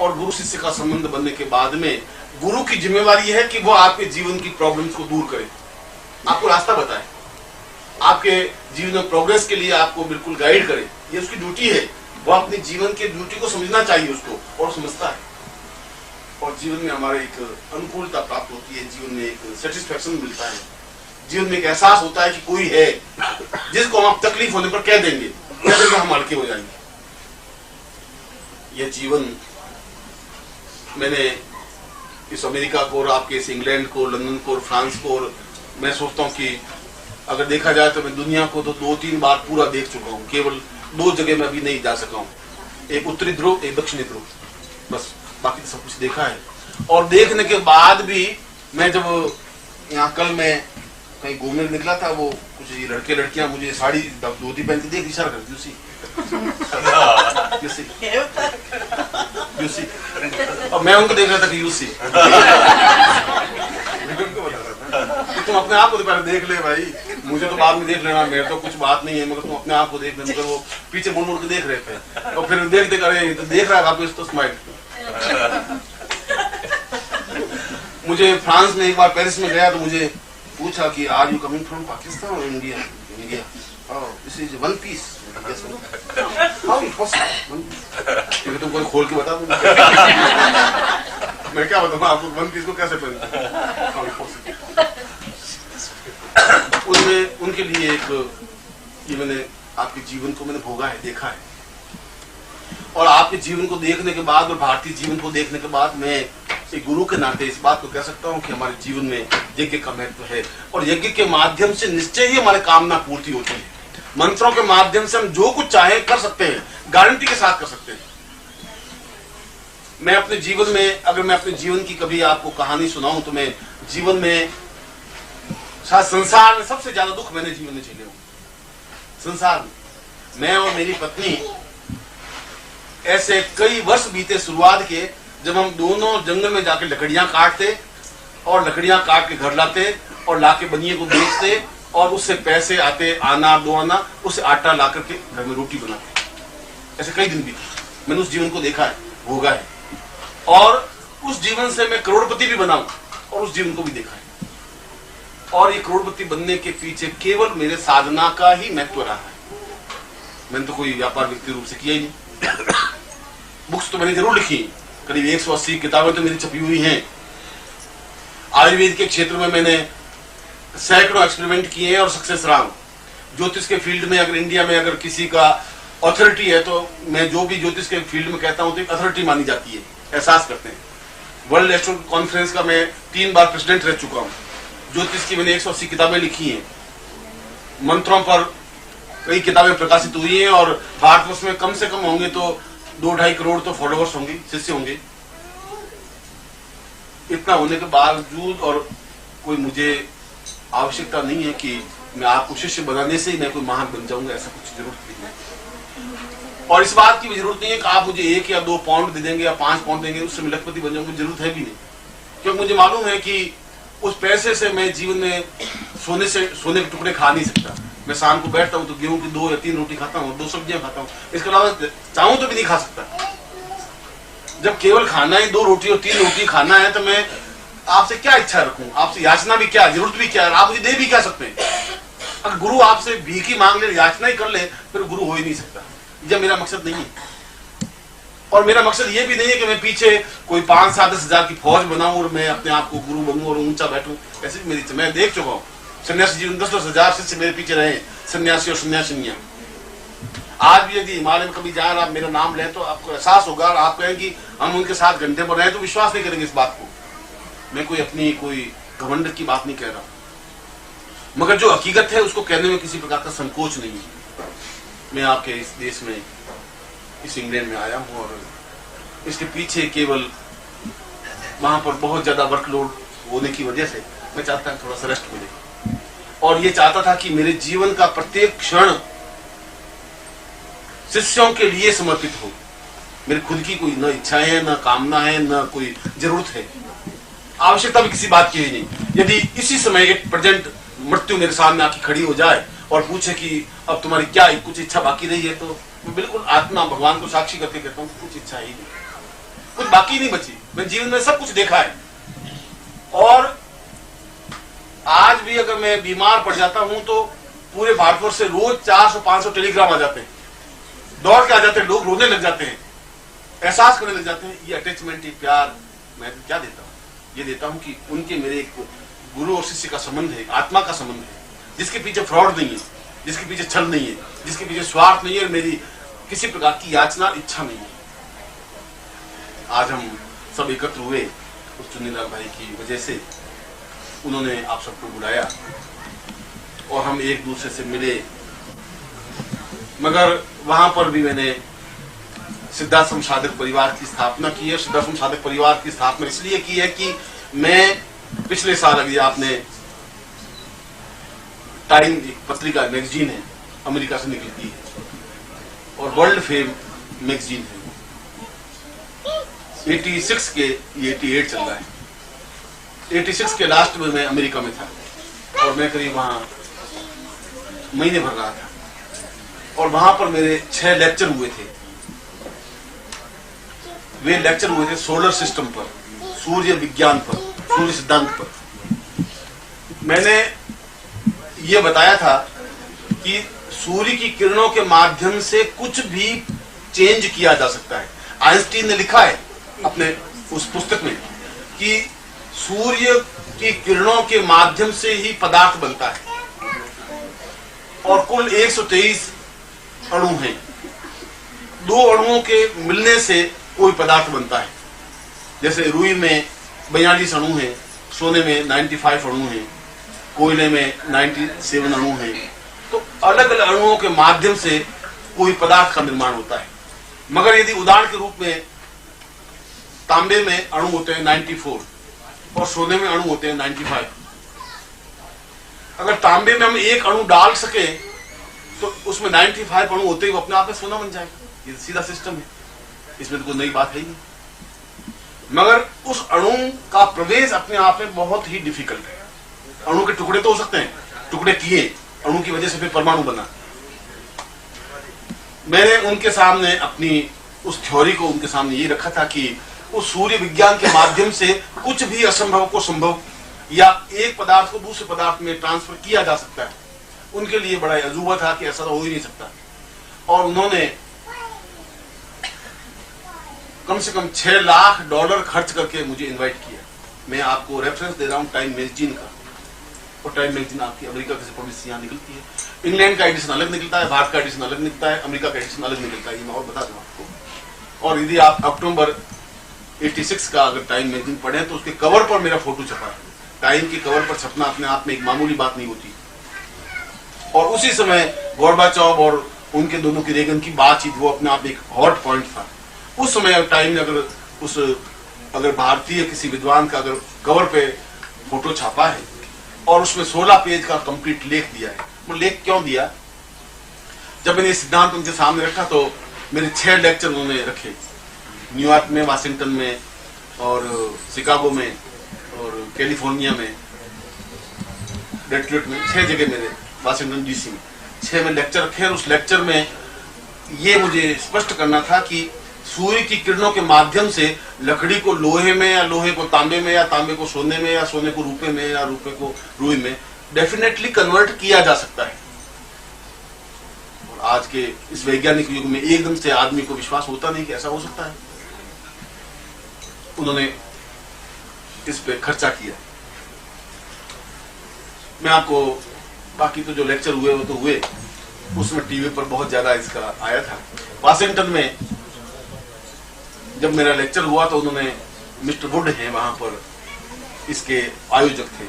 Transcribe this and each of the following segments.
और गुरु शिष्य का संबंध बनने के बाद में गुरु की जिम्मेवारी है कि वो आपके जीवन की प्रॉब्लम्स को दूर करे, आपको रास्ता बताए, आपके जीवन में प्रोग्रेस के लिए आपको बिल्कुल गाइड करे। ये उसकी ड्यूटी है। वो अपने जीवन की ड्यूटी को समझना चाहिए उसको, और समझता है, और जीवन में हमारे एक अनुकूलता प्राप्त होती है, जीवन में एक सेटिस्फेक्शन मिलता है, जीवन में एक एहसास होता है कि कोई है जिसको हम तकलीफ होने पर कह देंगे, हम हल्के हो जाएंगे। यह जीवन मैंने इस अमेरिका को और आपके इस इंग्लैंड को, लंदन को और फ्रांस को, और मैं सोचता हूँ कि अगर देखा जाए तो मैं दुनिया को तो 2-3 बार पूरा देख चुका हूँ। केवल 2 जगह में अभी नहीं जा सका हूँ, एक उत्तरी ध्रुव, एक दक्षिणी ध्रुव, बस। बाकी तो सब कुछ देखा है। और देखने के बाद भी मैं जब यहाँ कल मैं कहीं घूमने निकला था, वो कुछ लड़के लड़कियां मुझे साड़ी धोती पहनती देख इशारा करती, यूसी और मैं उनको देख रहा था कि यूसी। तुम अपने आप को तो पहले देख ले भाई, मुझे तो बाद में देख लेना, मेरे तो कुछ बात नहीं है, मगर तुम अपने आप को देख ले। मगर वो पीछे मुड़ मुड़ के देख रहे थे, और फिर देख देख रहे तो देख रहा है वापस तो स्माइल। मुझे फ्रांस में एक बार पेरिस में गया तो मुझे पूछा कि are you coming from Pakistan और India? India. This is one piece. How it possible? क्योंकि तुम कोई खोल के बता दो, मैं क्या बताऊँ आपको वन पीस को कैसे पहनते। उनमें उनके लिए एक ये मैंने आपके जीवन को मैंने भोगा है, देखा है, और आपके जीवन को देखने के बाद और भारतीय जीवन को देखने के बाद मैं एक गुरु के नाते इस बात को कह सकता हूँ कि हमारे जीवन में यज्ञ का महत्व है, और यज्ञ के माध्यम से निश्चय ही हमारे कामना पूर्ति होती है। मंत्रों के माध्यम से हम जो कुछ चाहे कर सकते हैं, गारंटी के साथ कर सकते हैं। मैं अपने जीवन में, अगर मैं अपने जीवन की कभी आपको कहानी सुनाऊं तो मैं जीवन में शायद संसार में सबसे ज्यादा दुख मैंने जीवन में झेले हूं। संसार में मैं और मेरी पत्नी ऐसे कई वर्ष बीते शुरुआत के, जब हम दोनों जंगल में जाके लकड़ियां काटते और लकड़ियां काट के घर लाते और लाके बनिए को बेचते, और उससे पैसे आते, आना 2 आना, उससे आटा ला करके घर में रोटी बनाते। ऐसे कई दिन बीते। मैंने उस जीवन को देखा है, भोगा है, और उस जीवन से मैं करोड़पति भी बनाऊं, और उस जीवन को भी देखा है। और ये करोड़पति बनने के पीछे केवल मेरे साधना का ही महत्व रहा है। मैंने तो कोई व्यापार व्यक्ति रूप से किया ही नहीं। बुक्स तो मैंने जरूर लिखी, करीब 180 किताबें तो मेरी छपी हुई हैं। आयुर्वेद के क्षेत्र में मैंने सैकड़ों एक्सपेरिमेंट किए हैं और सक्सेस रहा हूं। ज्योतिष के फील्ड में अगर इंडिया में अगर किसी का अथॉरिटी है तो मैं जो भी ज्योतिष के फील्ड में कहता हूं तो एक अथॉरिटी मानी जाती है, एहसास करते हैं। वर्ल्ड एस्ट्रोनॉमिकल कॉन्फ्रेंस का मैं 3 बार प्रेसिडेंट रह चुका हूं। ज्योतिष की मैंने 180 किताबें लिखी हैं। मंत्रों पर कई किताबें प्रकाशित हुई हैं, और भारतवर्ष में कम से कम होंगे तो 2-2.5 करोड़ तो फॉलोअर्स होंगे, शिष्य होंगे। इतना होने के बावजूद और कोई मुझे आवश्यकता नहीं है कि मैं आपको शिष्य बनाने से ही मैं कोई महान बन जाऊंगा, ऐसा कुछ जरूरत नहीं है। और इस बात की भी जरूरत नहीं है कि आप मुझे 1 या 2 पाउंड दे देंगे या 5 पाउंड देंगे उससे मैं लखपति बन जाऊंगा, जरूरत है भी नहीं। क्योंकि मुझे मालूम है कि उस पैसे से मैं जीवन में सोने के टुकड़े खा नहीं सकता। मैं शाम को बैठता हूँ तो गेहूं की 2 या 3 रोटी खाता हूँ, 2 सब्जियां खाता हूँ, इसके अलावा चाहूं तो भी नहीं खा सकता। जब केवल खाना ही 2 रोटी और 3 रोटी खाना है तो मैं आपसे क्या इच्छा रखूं, आपसे याचना भी क्या, जरूरत भी क्या है, आप मुझे दे भी क्या सकते हैं। अगर गुरु आपसे भीख ही मांग ले, याचना ही कर ले, फिर गुरु हो ही नहीं सकता। यह मेरा मकसद नहीं है। और मेरा मकसद ये भी नहीं है कि मैं पीछे कोई 5-7-10 हजार की फौज बनाऊं और मैं अपने आप को गुरु बनूं और ऊंचा बैठूं, ऐसी भी मेरी। मैं देख चुका हूं सन्यासी जीवन 10-10 हजार शिष्य मेरे पीछे रहे, सन्यासी और सन्यासिनियां। आज भी यदि हिमालय में कभी जाए आप मेरा नाम लें तो आपको एहसास होगा, और आप कहें कि हम उनके साथ घंटे पर रहे तो विश्वास नहीं करेंगे इस बात को। मैं कोई अपनी कोई घमंड की बात नहीं कह रहा, मगर जो हकीकत है उसको कहने में किसी प्रकार का संकोच नहीं है। मैं आपके इस देश में, इस इंग्लैंड में आया हूं, और इसके पीछे केवल वहां पर बहुत ज्यादा वर्कलोड होने की वजह से मैं चाहता हूं थोड़ा सा रेस्ट मिले, और ये चाहता था कि मेरे जीवन का प्रत्येक क्षण शिष्यों के लिए समर्पित हो। मेरी खुद की कोई न इच्छाएं है, न कामना है, न कोई जरूरत है, आवश्यकता भी किसी बात की ही नहीं। यदि इसी समय एक प्रेजेंट मृत्यु मेरे सामने आके खड़ी हो जाए और पूछे कि अब तुम्हारी क्या कुछ इच्छा बाकी रही है, तो मैं बिल्कुल आत्मा भगवान को साक्षी करके कहता हूँ कुछ इच्छा ही नहीं। कुछ बाकी नहीं बची। मैं जीवन में सब कुछ देखा है, और आज भी अगर मैं बीमार पड़ जाता हूं तो पूरे भारतवर्ष से रोज 400-500 टेलीग्राम आ जाते हैं, दौड़ के आ जाते हैं, लोग रोने लग जाते हैं, एहसास करने लग जाते हैं। ये अटैचमेंट, ये प्यार मैं क्या देता हूं? ये देता हूं कि उनके मेरे एक गुरु और शिष्य का संबंध है, आत्मा का संबंध है, जिसके पीछे फ्रॉड नहीं है, जिसके पीछे छल नहीं है, जिसके पीछे स्वार्थ नहीं है, और मेरी किसी प्रकार की याचना इच्छा नहीं है। आज हम सब एकत्र हुए उस चुन्नीलाल भाई की वजह से। उन्होंने आप सबको बुलाया और हम एक दूसरे से मिले, मगर वहां पर भी मैंने सिद्धाश्रम साधक परिवार की स्थापना की है। सिद्धाश्रम साधक परिवार की स्थापना इसलिए की है कि मैं पिछले साल, अभी आपने टाइम, एक पत्रिका मैगजीन है, अमेरिका से निकलती है और वर्ल्ड फेम मैगजीन है, 86 के, ये 88 चल रहा है, 86 के लास्ट में मैं अमेरिका में था और मैं करीब वहां महीने भर रहा था, और वहां पर मेरे 6 लेक्चर हुए थे। वे लेक्चर हुए थे सोलर सिस्टम पर, सूर्य विज्ञान पर, सूर्य सिद्धांत पर। मैंने ये बताया था कि सूर्य की किरणों के माध्यम से कुछ भी चेंज किया जा सकता है। आइंस्टीन ने लिखा है अपने उस पुस्तक में कि सूर्य की किरणों के माध्यम से ही पदार्थ बनता है, और कुल 123 अणु हैं। 2 अणुओं के मिलने से कोई पदार्थ बनता है। जैसे रुई में 42 अणु हैं, सोने में 95 अणु हैं, कोयले में 97 अणु हैं। तो अलग अलग अणुओं के माध्यम से कोई पदार्थ का निर्माण होता है। मगर यदि उदाहरण के रूप में तांबे में अणु होते हैं 94 और सोने में अणु होते हैं 95, अगर तांबे में हम एक अणु डाल सके तो उसमें 95 अणु होते ही वो अपने आप में सोना बन जाएगा। ये सीधा सिस्टम है, इसमें तो कोई नई बात है ही नहीं। मगर उस अणु का प्रवेश अपने आप में बहुत ही डिफिकल्ट है। अणु के टुकड़े तो हो सकते हैं, टुकड़े किए, अणु की वजह से फिर परमाणु बना। मैंने उनके सामने अपनी उस थ्योरी को उनके सामने ये रखा था कि उस सूर्य विज्ञान के माध्यम से कुछ भी असंभव को संभव, या एक पदार्थ को दूसरे पदार्थ में ट्रांसफर किया जा सकता है। उनके लिए बड़ा अजूबा था कि ऐसा तो हो ही नहीं सकता, और उन्होंने कम से कम $6 लाख खर्च करके मुझे इनवाइट किया। मैं आपको रेफरेंस दे रहा हूं टाइम मैगजीन का, और टाइम मैगजीन आपकी अमेरिका से पब्लिश यहाँ निकलती है। इंग्लैंड का एडिशन अलग निकलता है, भारत का एडिशन अलग निकलता है, अमेरिका का एडिशन अलग निकलता है, ये मैं और बता दूं आपको। और यदि आप अक्टूबर 86 का अगर टाइम मैगजीन पढ़े तो उसके कवर पर मेरा फोटो छपा है। टाइम की कवर पर छपना अपने आप में एक मामूली बात नहीं होती। और उसी समय गोर्बाचोव और उनके दोनों की, रेगन की बातचीत, वो अपने आप एक हॉट पॉइंट था। उस समय टाइम ने अगर भारतीय किसी विद्वान का अगर कवर पे फोटो छापा है और उसमें 16 पेज का कंप्लीट लेख दिया है। वो लेख क्यों दिया? जब मैंने सिद्धांत उनके सामने रखा तो मेरे 6 लेक्चर उन्होंने रखे, न्यूयॉर्क में, वाशिंगटन में, और शिकागो में, और कैलिफोर्निया में, डेट्रॉइट में, 6 जगह मेरे, वाशिंगटन डीसी में 6 में लेक्चर रखे। और उस लेक्चर में ये मुझे स्पष्ट करना था कि सूर्य की किरणों के माध्यम से लकड़ी को लोहे में, या लोहे को तांबे में, या तांबे को सोने में, या सोने को रूपे में, या रूपे को रुई में डेफिनेटली कन्वर्ट किया जा सकता है। और आज के इस वैज्ञानिक युग में एकदम से आदमी को विश्वास होता नहीं कि ऐसा हो सकता है। उन्होंने इस पे खर्चा किया। मैं आपको बाकी तो जो लेक्चर हुए वो तो हुए, उसमें टीवी पर बहुत ज्यादा इसका आया था। वाशिंगटन में जब मेरा लेक्चर हुआ तो उन्होंने, मिस्टर वुड हैं वहां पर इसके आयोजक थे,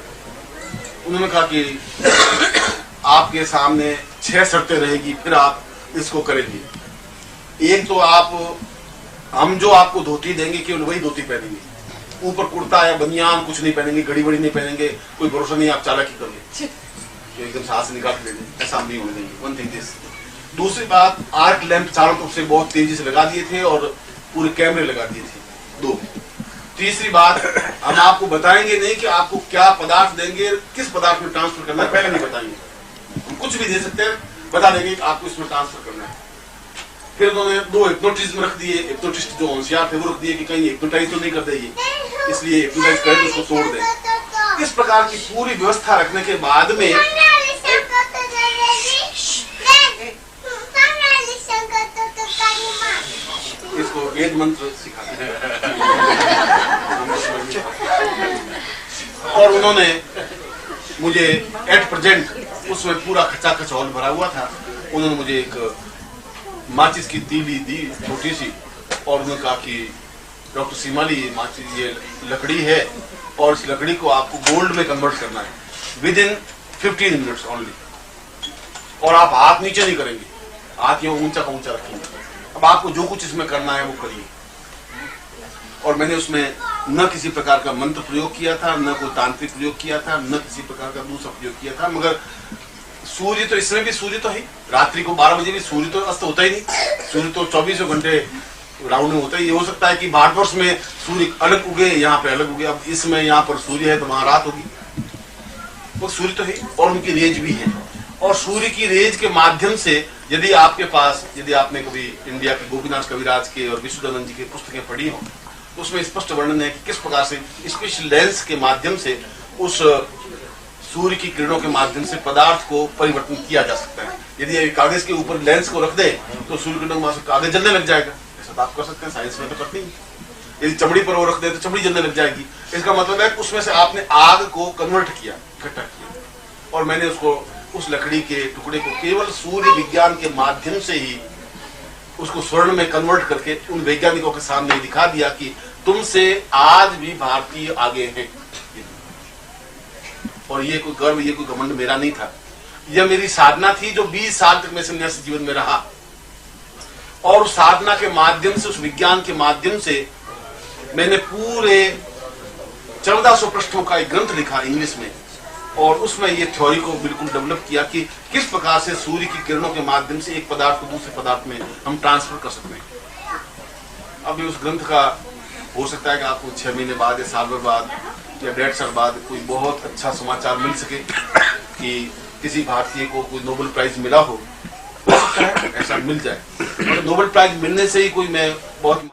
उन्होंने कहा कि आपके सामने 6 शर्तें रहेगी, फिर आप इसको करेंगे। एक तो हम जो आपको धोती देंगे केवल वही धोती पहनेंगे, ऊपर कुर्ता या बनियान कुछ नहीं पहनेंगे, घड़ी बड़ी नहीं पहनेंगे, कोई भरोसा नहीं आप चालाकी कर ले तो एकदम सांस निकाल ले लें, ऐसा नहीं होने देंगे। One thing this. दूसरी बात, आर्क लैंप चारों तरफ से बहुत तेजी से लगा दिए थे और पूरे कैमरे लगा दिए थे। 2। तीसरी बात, हम आपको बताएंगे नहीं कि आपको क्या पदार्थ देंगे, किस पदार्थ में ट्रांसफर करना है, पहले नहीं बताएंगे। हम कुछ भी दे सकते हैं, बता देंगे कि आपको इसमें ट्रांसफर करना है। फिर उन्होंने 2 हिप्नोटिज्म रख दिए, हिप्नोटिस्ट जो होशियार थे वो रख दिए कि कहीं हिप्नोटाइज तो नहीं कर देंगे, इसलिए हिप्नोटाइज करें तो उसको तोड़ दें। इस प्रकार की पूरी व्यवस्था रखने के बाद में इसको वेद मंत्र सिखाते हैं और उन्होंने मुझे एट प्रेजेंट उसमें पूरा खचाखच हॉल भरा हुआ था। उन्होंने मुझे एक माचिस की तीली दी छोटी सी और उन्होंने कहा कि डॉक्टर सीमाली माचिस ये लकड़ी है और इस लकड़ी को आपको गोल्ड में कन्वर्ट करना है विद इन 15 मिनट्स ओनली, और आप हाथ नीचे नहीं करेंगे, हाथ यूं ऊंचा का ऊंचा रखेंगे। अब आपको जो कुछ इसमें करना है वो करिए। और मैंने उसमें न किसी प्रकार का मंत्र प्रयोग किया था, न कोई तांत्रिक प्रयोग किया था, न किसी प्रकार का दूसरा प्रयोग किया था। मगर सूर्य तो इसमें भी सूर्य तो है, रात्रि को 12 बजे भी सूर्य तो अस्त होता ही नहीं, सूर्य तो 24 घंटे राउंड में होता है। ये हो सकता है कि भारतवर्ष में सूर्य अलग उगे, यहाँ पे अलग उगे। अब इसमें यहाँ पर सूर्य है तो वहां रात होगी, वो सूर्य तो है और उनकी रेंज भी है। और सूर्य की रेंज के माध्यम से यदि आपके पास, यदि आपने कभी इंडिया के गोपीनाथ कविराज के और विश्वदानंद जी की पुस्तकें पढ़ी हो तो उसमें स्पष्ट वर्णन है कि किस प्रकार से स्पेशल लेंस के माध्यम से उस सूर्य की किरणों के माध्यम से पदार्थ को परिवर्तन किया जा सकता है। यदि कागज के ऊपर लेंस को रख दे तो सूर्य किरणों में कागज जलने लग जाएगा, ऐसा तो आप कर सकते हैं, साइंस में तो करते ही। यदि चमड़ी पर वो रख दे तो चमड़ी जलने लग जाएगी। इसका मतलब है उसमें से आपने आग को कन्वर्ट किया, इकट्ठा किया। और मैंने उसको, उस लकड़ी के टुकड़े को केवल सूर्य विज्ञान के माध्यम से ही उसको स्वर्ण में कन्वर्ट करके उन वैज्ञानिकों के सामने दिखा दिया कि तुमसे आज भी भारतीय आगे हैं। और ये कोई गर्व, ये कोई घमंड मेरा नहीं था, यह मेरी साधना थी जो 20 साल तक मैं सन्यासी जीवन में रहा। और उस साधना के माध्यम से, उस विज्ञान के माध्यम से मैंने पूरे 1400 पृष्ठों का एक ग्रंथ लिखा इंग्लिश में, और उसमें ये थ्योरी को बिल्कुल डेवलप किया कि किस प्रकार से सूर्य की किरणों के माध्यम से एक पदार्थ को दूसरे पदार्थ में हम ट्रांसफर कर सकते हैं। अभी उस ग्रंथ का हो सकता है कि आपको 6 महीने बाद या साल भर बाद या 1.5 साल बाद कोई बहुत अच्छा समाचार मिल सके कि किसी भारतीय को कोई नोबेल प्राइज मिला हो सकता है ऐसा मिल जाए। और नोबेल प्राइज मिलने से ही कोई मैं बहुत